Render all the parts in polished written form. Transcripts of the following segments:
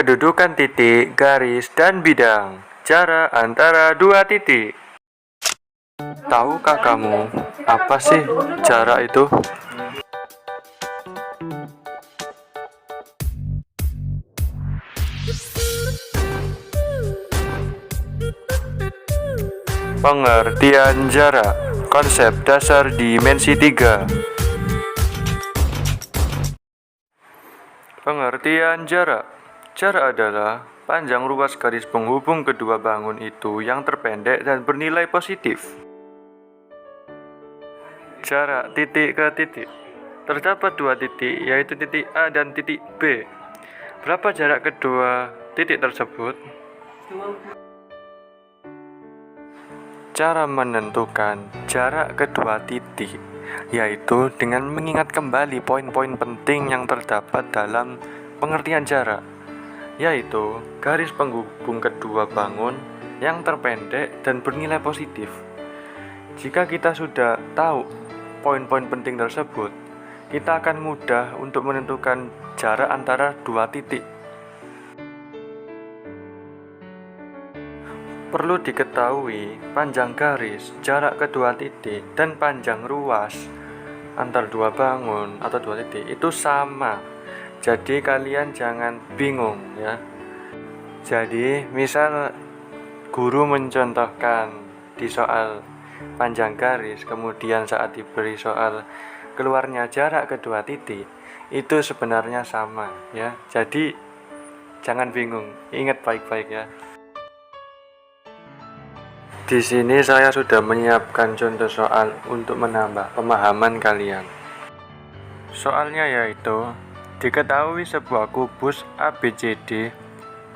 kedudukan titik, garis, dan bidang. Jarak antara dua titik. Tahukah kamu apa sih jarak itu? Pengertian jarak. Konsep dasar dimensi 3. Pengertian jarak. Jarak adalah panjang ruas garis penghubung kedua bangun itu yang terpendek dan bernilai positif. Jarak titik ke titik. Terdapat dua titik, yaitu titik A dan titik B. Berapa jarak kedua titik tersebut? Cara menentukan jarak kedua titik yaitu dengan mengingat kembali poin-poin penting yang terdapat dalam pengertian jarak, yaitu garis penghubung kedua bangun yang terpendek dan bernilai positif. Jika kita sudah tahu poin-poin penting tersebut, kita akan mudah untuk menentukan jarak antara dua titik. Perlu diketahui, panjang garis, jarak kedua titik, dan panjang ruas antar dua bangun atau dua titik itu sama. Jadi kalian jangan bingung ya. Jadi misal guru mencontohkan di soal panjang garis, kemudian saat diberi soal keluarnya jarak kedua titik, itu sebenarnya sama ya. Jadi jangan bingung, ingat baik-baik ya. Di sini saya sudah menyiapkan contoh soal untuk menambah pemahaman kalian. Soalnya yaitu, diketahui sebuah kubus ABCD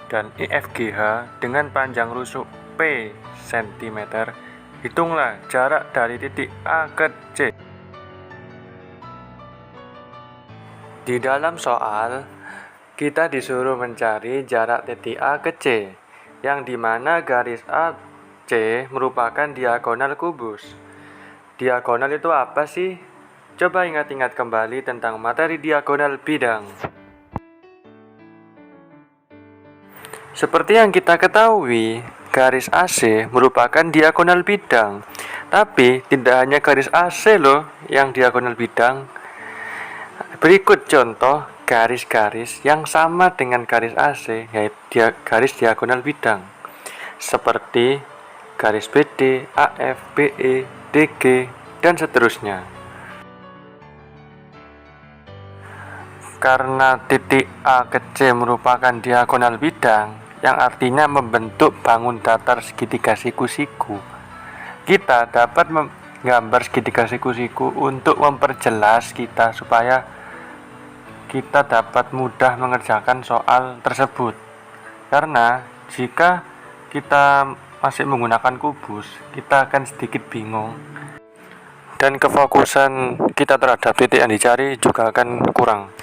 dan EFGH dengan panjang rusuk P cm. Hitunglah jarak dari titik A ke C. Di dalam soal, kita disuruh mencari jarak titik A ke C, yang dimana garis A C merupakan diagonal kubus. Diagonal itu apa sih? Coba ingat-ingat kembali tentang materi diagonal bidang. Seperti yang kita ketahui, garis AC merupakan diagonal bidang. Tapi tidak hanya garis AC loh yang diagonal bidang. Berikut contoh garis-garis yang sama dengan garis AC, yaitu garis diagonal bidang. Seperti garis BD, AF, BE, DG, dan seterusnya. Karena titik A ke C merupakan diagonal bidang, yang artinya membentuk bangun datar segitiga siku-siku, kita dapat menggambar segitiga siku-siku untuk memperjelas kita supaya kita dapat mudah mengerjakan soal tersebut. Karena jika kita masih menggunakan kubus, kita akan sedikit bingung dan kefokusan kita terhadap titik yang dicari juga akan kurang.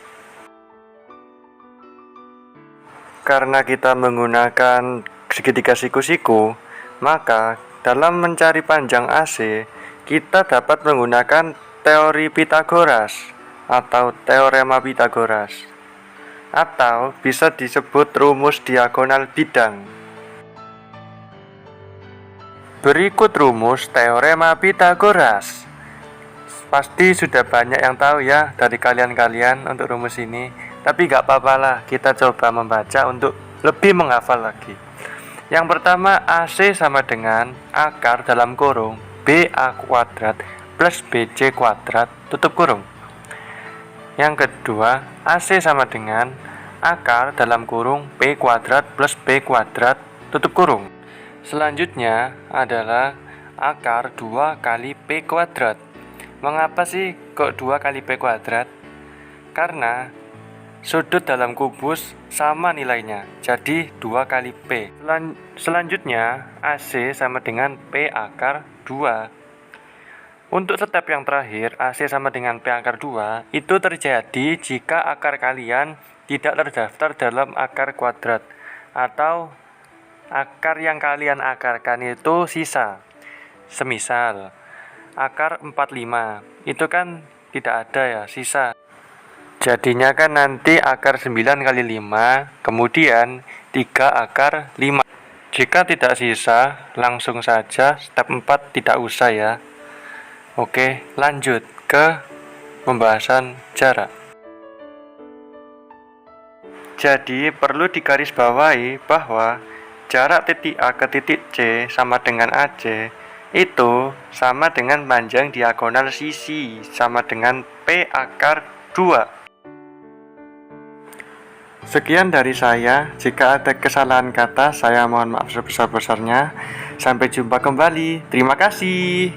Karena kita menggunakan segitiga siku-siku, maka dalam mencari panjang AC, kita dapat menggunakan teori Pythagoras atau teorema Pythagoras, atau bisa disebut rumus diagonal bidang. Berikut rumus teorema Pythagoras. Pasti sudah banyak yang tahu ya dari kalian-kalian untuk rumus ini. Tapi gak apa-apa lah, kita coba membaca untuk lebih menghafal lagi. Yang pertama, AC sama dengan akar dalam kurung BA kuadrat plus BC kuadrat tutup kurung. Yang kedua, AC sama dengan akar dalam kurung P kuadrat plus B kuadrat tutup kurung. Selanjutnya adalah akar 2 kali P kuadrat. Mengapa sih kok 2 kali P kuadrat? Karena sudut dalam kubus sama nilainya, jadi 2 kali P. Selanjutnya AC sama dengan P akar 2. Untuk step yang terakhir, AC sama dengan P akar 2, itu terjadi jika akar kalian tidak terdaftar dalam akar kuadrat, atau akar yang kalian akarkan itu sisa. Semisal akar 45 itu kan tidak ada ya, sisa. Jadinya kan nanti akar 9 kali 5, kemudian 3 akar 5. Jika tidak sisa, langsung saja step 4 tidak usah ya. Oke, lanjut ke pembahasan jarak. Jadi perlu digarisbawahi bahwa jarak titik A ke titik C sama dengan AC itu sama dengan panjang diagonal sisi sama dengan P akar 2. Sekian dari saya. Jika ada kesalahan kata, saya mohon maaf sebesar-besarnya. Sampai jumpa kembali. Terima kasih.